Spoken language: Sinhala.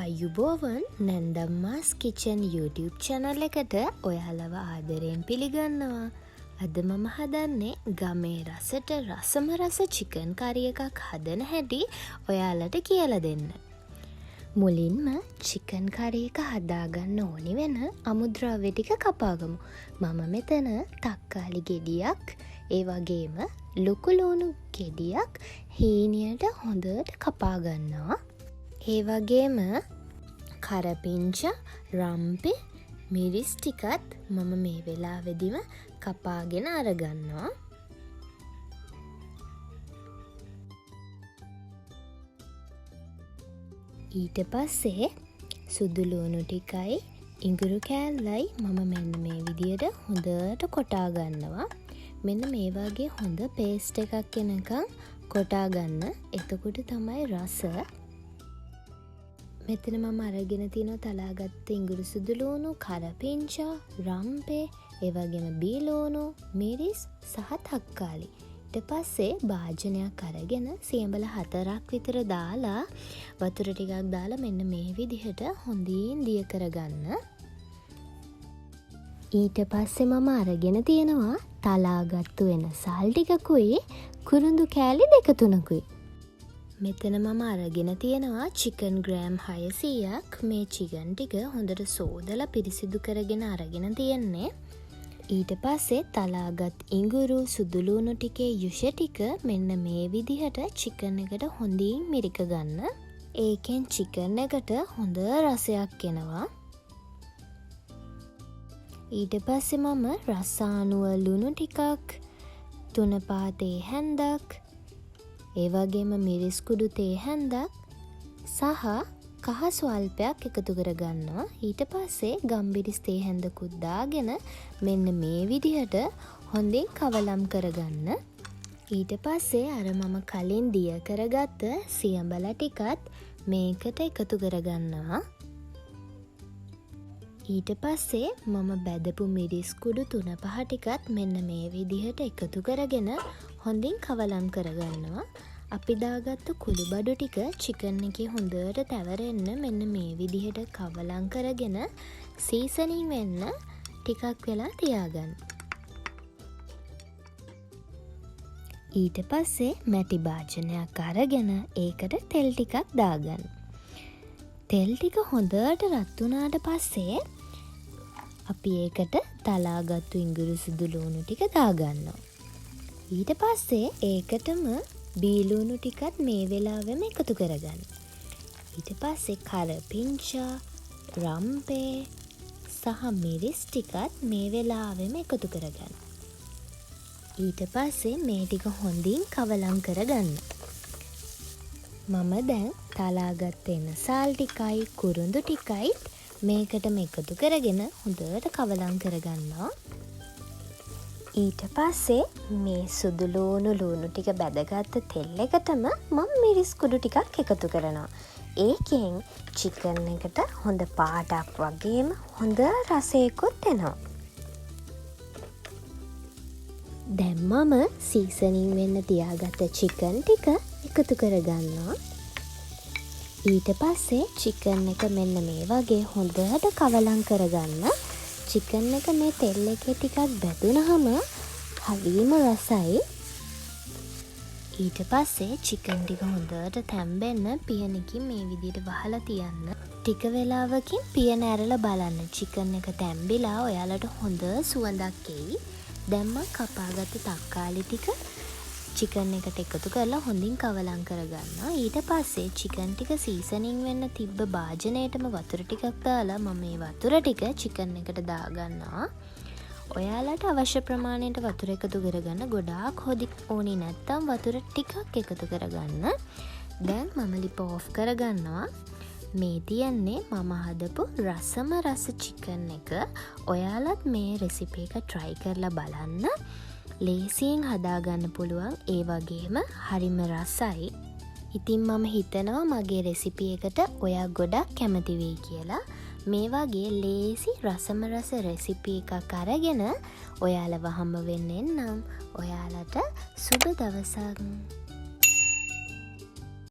ආයුබෝවන් නැන්දම්මාස් කිචන් YouTube channel එකට ඔයාලව ආදරයෙන් පිළිගන්නවා. අද මම හදන්නේ ගමේ රසට රසම රස චිකන් කරි එකක් හදන හැටි ඔයාලට කියලා දෙන්න. මුලින්ම චිකන් කරි එක හදාගන්න ඕනි වෙන අමුද්‍රව්‍ය ටික කපාගමු. මම මෙතන තක්කාලි ගෙඩියක්, ඒ වගේම ලොකු ලුණු ගෙඩියක් හීනියට හොඳට කපා ගන්නවා. ඒ වගේම කරපිංචා, රම්පෙ, මිරිස් ටිකත් මම මේ වෙලාවෙදිම කපාගෙන අරගන්නවා. ඊට පස්සේ සුදු ලුණු ටිකයි ඉඟුරු කෑල්ලයි මම මෙන්න මේ විදියට හොඳට කොටා ගන්නවා. මෙන්න මේ වගේ හොඳ පේස්ට් එකක් එනකන් කොටා ගන්න. එතකොට තමයි රස. මෙතන මම අරගෙන තියෙනවා තලාගත්ත ඉඟුරු සුදු ලුණු, කරපිංචා, රම්පේ, ඒ වගේම බී ලුණු, මිරිස් සහ තක්කාලි. ඊට පස්සේ භාජනයක් අරගෙන සියඹල 4ක් විතර දාලා වතුර ටිකක් දාලා මෙන්න මේ විදිහට හොඳින් දිය කරගන්න. ඊට පස්සේ මම අරගෙන තියෙනවා තලාගත්තු වෙන සල් ටිකකුයි කුරුඳු කෑලි 2-3කුයි. මෙතන මම අරගෙන තියෙනවා චිකන් ග්‍රෑම් 600ක්. මේ චිකන් ටික හොඳට සෝදලා පිරිසිදු කරගෙන අරගෙන තියෙන්නේ. ඊට පස්සේ තලාගත් ඉඟුරු සුදු ලුණු ටිකේ යුෂ ටික මෙන්න මේ විදිහට චිකන් එකට හොඳින් මිරික ගන්න. ඒකෙන් චිකන් එකට හොඳ රසයක් එනවා. ඊට පස්සේ මම රසානුව ලුණු ටිකක්, 3 පා තේ හැන්දක්, ඒ වගේම මිරිස් කුඩු තේ හැන්දක් සහ කහ ස්වල්පයක් එකතු කරගන්නවා. ඊට පස්සේ ගම්බිරිස් තේ හැන්දකුත් දාගෙන මෙන්න මේ විදිහට හොඳින් කවලම් කරගන්න. ඊට පස්සේ අර මම කලින් දිය කරගත්ත සියඹල ටිකත් මේකට එකතු කරගන්නවා. ඊට පස්සේ මම බැදපු මිරිස් කුඩු 3-5 ටිකත් මෙන්න මේ විදිහට එකතු කරගෙන හොඳින් කවලම් කරගන්නවා. අපි දාගත්තු කුළු බඩු ටික චිකන් එකේ හොඳට තැවරෙන්න මෙන්න මේ විදිහට කවලම් කරගෙන සීසනින් වෙන්න ටිකක් වෙලා තියාගන්න. ඊට පස්සේ මැටි භාජනයක් අරගෙන ඒකට තෙල් ටිකක් දාගන්න. තෙල් ටික හොඳට රත් වුණාට පස්සේ අපි ඒකට තලාගත්තු ඉඟුරු සුදු ලුණු ටික දාගන්නවා. ඊට පස්සේ ඒකටම බී ලුණු ටිකත් මේ වෙලාවෙම එකතු කරගන්න. ඊට පස්සේ කරපිංචා, රම්පේ සහ මිරිස් ටිකත් මේ වෙලාවෙම එකතු කරගන්න. ඊට පස්සේ මේ ටික හොඳින් කවලම් කරගන්න. මම දැන් තලාගත් වෙන සල් ටිකයි කුරුඳු ටිකයි මේකටම එකතු කරගෙන හොඳට කවලම් කරගන්නවා. ඊට පස්සේ මේ සුදු ලුණු ටික බැදගත්ත තෙල් එකටම මම මිරිස් කුඩු ටිකක් එකතු කරනවා. ඒකෙන් චිකන් එකට හොඳ පාටක් වගේම හොඳ රසයකුත් එනවා. දැන් මම සීසනින් වෙන්න තියාගත්ත චිකන් ටික එකතු කරගන්නවා. ඊට පස්සේ චිකන් එක මෙන්න මේ වගේ හොඳට කවලම් කරගන්න. චිකන් එක මේ තෙල් එකේ ටිකක් බැදුනහම හරිම රසයි. ඊට පස්සේ චිකන් ටික හොඳට තැම්බෙන්න පියනකින් මේ විදිහට වහලා තියන්න. ටික වෙලාවකින් පියන ඇරලා බලන්න. චිකන් එක තැම්බිලා ඔයාලට හොඳ සුවඳක් එයි. දැන් මම කපාගත්ත තක්කාලි ටික චිකන් එකට එකතු කරලා හොඳින් කවලම් කරගන්නවා. ඊට පස්සේ චිකන් ටික සීසනින් වෙන්න තිබ්බ භාජනයටම වතුර ටිකක් දාලා මම මේ වතුර ටික චිකන් එකට දාගන්නවා. ඔයාලට අවශ්‍ය ප්‍රමාණයට වතුර එකතු කරගන්න. ගොඩාක් හොදි ඕනි නැත්තම් වතුර ටිකක් එකතු කරගන්න. දැන් මම ලිප ඔෆ් කරගන්නවා. මේ තියන්නේ මම හදපු රසම රස චිකන් එක. ඔයාලත් මේ රෙසිපි එක try කරලා බලන්න. ලේසියෙන් හදාගන්න පුළුවන්, ඒ වගේම හරිම රසයි. ඉතින් මම හිතනවා මගේ රෙසිපි එකට ඔයා ගොඩක් කැමති වෙයි කියලා. මේ වගේ ලේසි රසම රස රෙසිපි එකක් අරගෙන ඔයාලව හම්බ වෙන්න එන්නම්. ඔයාලට සුබ දවසක්.